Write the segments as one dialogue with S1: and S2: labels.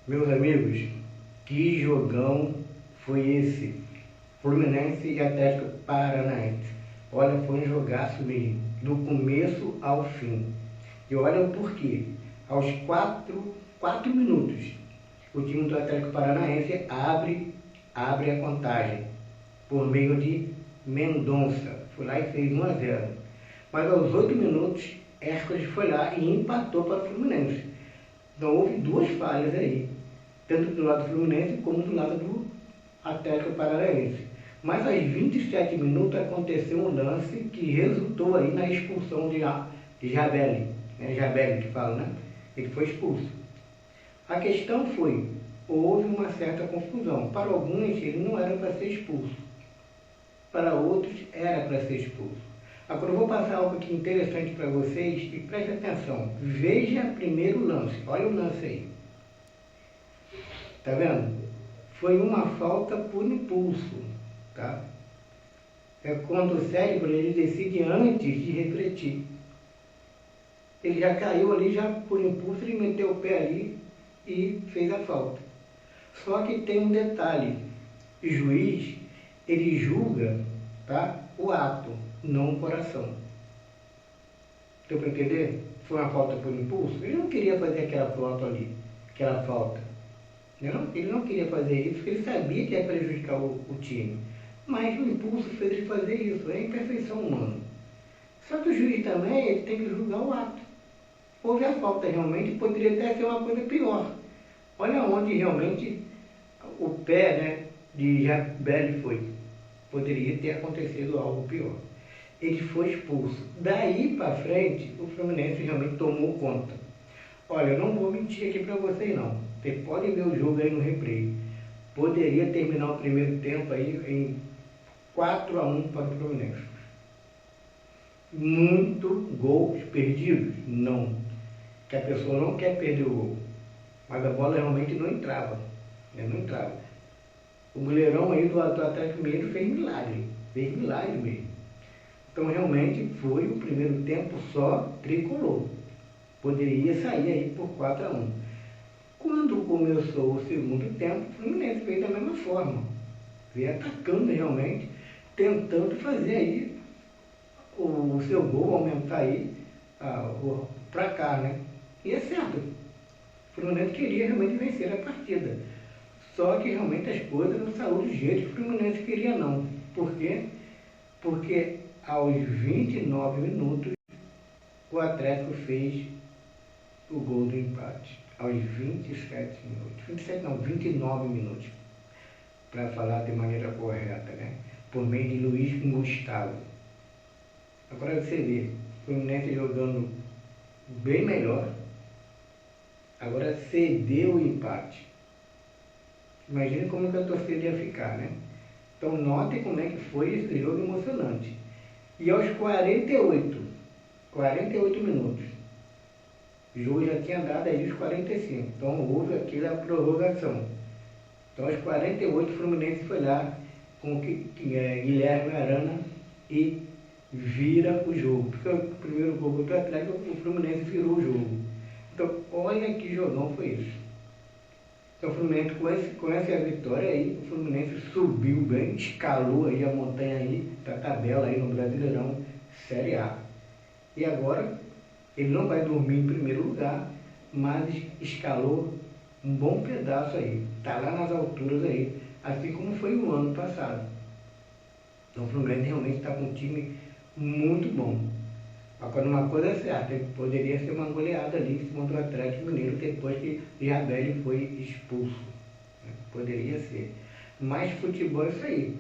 S1: Meus amigos, que jogão foi esse? Fluminense e Atlético Paranaense. Olha, foi um jogaço mesmo, do começo ao fim. E olha o porquê. Aos 4 minutos, o time do Atlético Paranaense abre a contagem por meio de Mendonça. Foi lá e fez 1-0. Mas aos 8 minutos, Hércules foi lá e empatou para o Fluminense. Então houve duas falhas aí, tanto do lado do Fluminense como do lado do Atlético Paranaense. Mas aos 27 minutos aconteceu um lance que resultou aí na expulsão de Jabelli, Jabelli que fala, né? Ele foi expulso. A questão foi, houve uma certa confusão. Para alguns ele não era para ser expulso, para outros era para ser expulso. Agora eu vou passar algo aqui interessante para vocês e preste atenção. Veja primeiro o lance, olha o lance aí. Tá vendo? Foi uma falta por impulso, tá? É quando o cérebro ele decide antes de refletir. Ele já caiu ali, já por impulso, ele meteu o pé ali e fez a falta. Só que tem um detalhe, o juiz, ele julga, tá, o ato, não o coração. Deu para entender? Foi uma falta por impulso? Ele não queria fazer aquela falta ali, aquela falta. Ele não queria fazer isso porque ele sabia que ia prejudicar o time. Mas o impulso fez ele fazer isso, é a imperfeição humana. Só que o juiz também ele tem que julgar o ato. Houve a falta realmente, poderia até ser uma coisa pior. Olha onde realmente o pé, né, de Jabelli foi. Poderia ter acontecido algo pior. Ele foi expulso. Daí para frente, o Fluminense realmente tomou conta. Olha, eu não vou mentir aqui para vocês não. Vocês podem ver o jogo aí no replay. Poderia terminar o primeiro tempo aí em 4-1 para o Fluminense. Muito gols perdidos? Não. Que a pessoa não quer perder o gol. Mas a bola realmente não entrava. Não entrava. O goleirão aí do Atlético Mineiro fez milagre. Fez milagre mesmo. Então realmente foi o primeiro tempo só tricolor. Poderia sair aí por 4-1. Quando começou o segundo tempo, o Fluminense veio da mesma forma. Veio atacando realmente, tentando fazer aí o seu gol, aumentar aí o placar, né? E é certo, o Fluminense queria realmente vencer a partida. Só que realmente as coisas não saíram do jeito que o Fluminense queria não. Por quê? Porque aos 29 minutos o Atlético fez o gol do empate. Aos 27 minutos. 27 não, 29 minutos. Para falar de maneira correta, né? Por meio de Luiz Gustavo. Agora você vê, o Fluminense jogando bem melhor. Agora cedeu o empate. Imagine como que a torcida ia ficar, né? Então notem como é que foi esse jogo emocionante. E aos 48 minutos, o jogo já tinha dado aí os 45. Então houve aquela prorrogação. Então aos 48 o Fluminense foi lá com Guilherme Arana e vira o jogo. Porque o primeiro gol do Atlético, o Fluminense virou o jogo. Então olha que jogão foi isso. Então o Fluminense com essa vitória aí, o Fluminense subiu bem, escalou aí a montanha aí da tabela aí no Brasileirão Série A. E agora ele não vai dormir em primeiro lugar, mas escalou um bom pedaço aí. Está lá nas alturas aí, assim como foi o ano passado. Então o Fluminense realmente está com um time muito bom. Agora uma coisa é certa, ele poderia ser uma goleada ali em cima do Atlético Mineiro depois que Jabelli foi expulso. Poderia ser. Mas futebol é isso aí.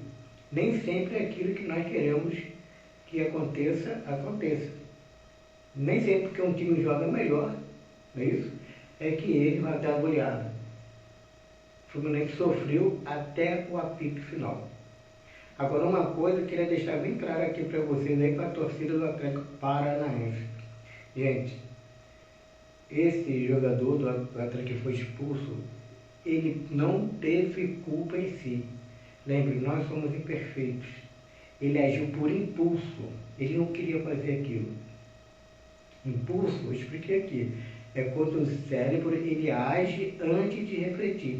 S1: Nem sempre é aquilo que nós queremos que aconteça, aconteça. Nem sempre que um time joga melhor, não é isso? É que ele vai dar a goleada. O Fluminense sofreu até o apito final. Agora uma coisa eu queria deixar bem claro aqui para vocês aí, para a torcida do Atlético Paranaense. Gente, esse jogador do Atlético que foi expulso, ele não teve culpa em si. Lembre, nós somos imperfeitos. Ele agiu por impulso. Ele não queria fazer aquilo. Impulso, eu expliquei aqui, É quando o cérebro ele age antes de refletir.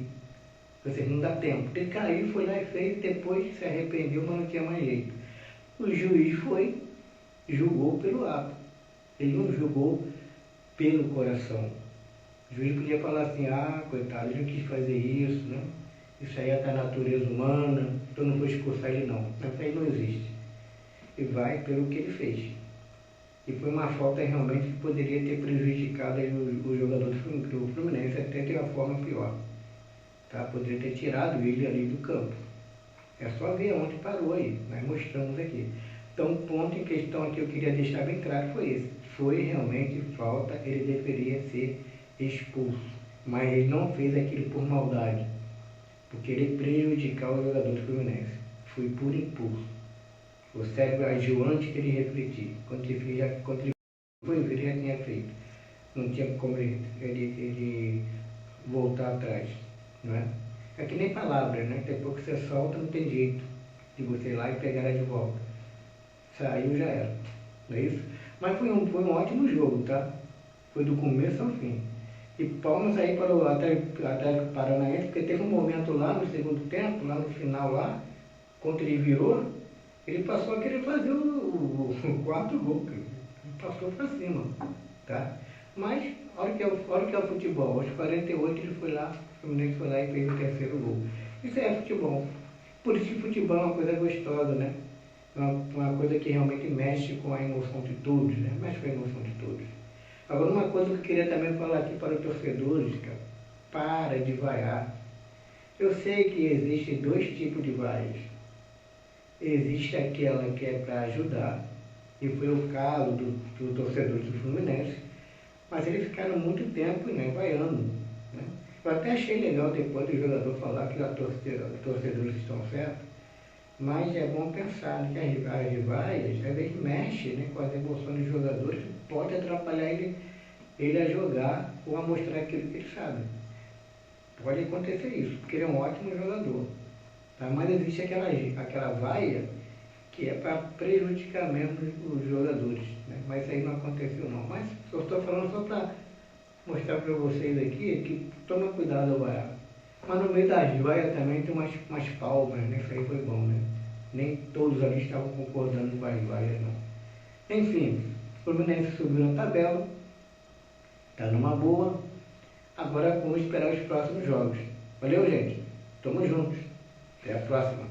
S1: Ou seja, não dá tempo. Ele caiu, foi lá e fez, depois se arrependeu, mas não tinha mais jeito. O juiz foi, julgou pelo ato. Ele não julgou pelo coração. O juiz podia falar assim, coitado, ele não quis fazer isso, né? Isso aí é da natureza humana, então não vou expulsar ele não. Mas isso aí não existe. E vai pelo que ele fez. E foi uma falta realmente que poderia ter prejudicado aí o jogador do Fluminense, até de uma forma pior. Tá? Poderia ter tirado ele ali do campo. É só ver onde parou aí, nós mostramos aqui. Então, o ponto em questão aqui eu queria deixar bem claro foi esse. Foi realmente falta, ele deveria ser expulso. Mas ele não fez aquilo por maldade, porque ele prejudicar o jogador do Fluminense. Foi por impulso. O cérebro agiu antes de ele refletir. Quando ele foi ver, ele já tinha feito. Não tinha como ele voltar atrás. Não é? É que nem palavras, né? Depois que você solta, não tem jeito de você ir lá e pegar ela de volta. Saiu, já era. Não é isso? Mas foi um ótimo jogo, tá? Foi do começo ao fim. E palmas aí para o Atlético Paranaense, porque teve um momento lá no segundo tempo, lá no final lá, quando ele virou, ele passou a querer fazer o quarto gol, cara. Ele passou para cima, tá? Mas, olha que é o futebol. Aos 48 ele foi lá, o Fluminense foi lá e fez o terceiro gol. Isso é futebol. Por isso que futebol é uma coisa gostosa, né? Uma coisa que realmente mexe com a emoção de todos, né? Mexe com a emoção de todos. Agora, uma coisa que eu queria também falar aqui para os torcedores, cara, para de vaiar. Eu sei que existem dois tipos de vaias. Existe aquela que é para ajudar, e foi o caso do torcedor do Fluminense, mas eles ficaram muito tempo, né, vaiando. Né? Eu até achei legal depois do jogador falar que os torcedores estão certos, mas é bom pensar que as vaias, às vezes, mexem, né, com as emoções dos jogadores, pode atrapalhar ele a jogar ou a mostrar aquilo que ele sabe. Pode acontecer isso, porque ele é um ótimo jogador. Tá? Mas existe aquela vaia que é para prejudicar mesmo os jogadores. Né? Mas isso aí não aconteceu não. Mas eu estou falando só para mostrar para vocês aqui que toma cuidado ao vaiar. Mas no meio das vaias também tem umas palmas, né? Isso aí foi bom, né? Nem todos ali estavam concordando com as vaias, não. Enfim, o Fluminense subiu na tabela, está numa boa. Agora vamos esperar os próximos jogos. Valeu, gente. Tamo juntos. Até a próxima.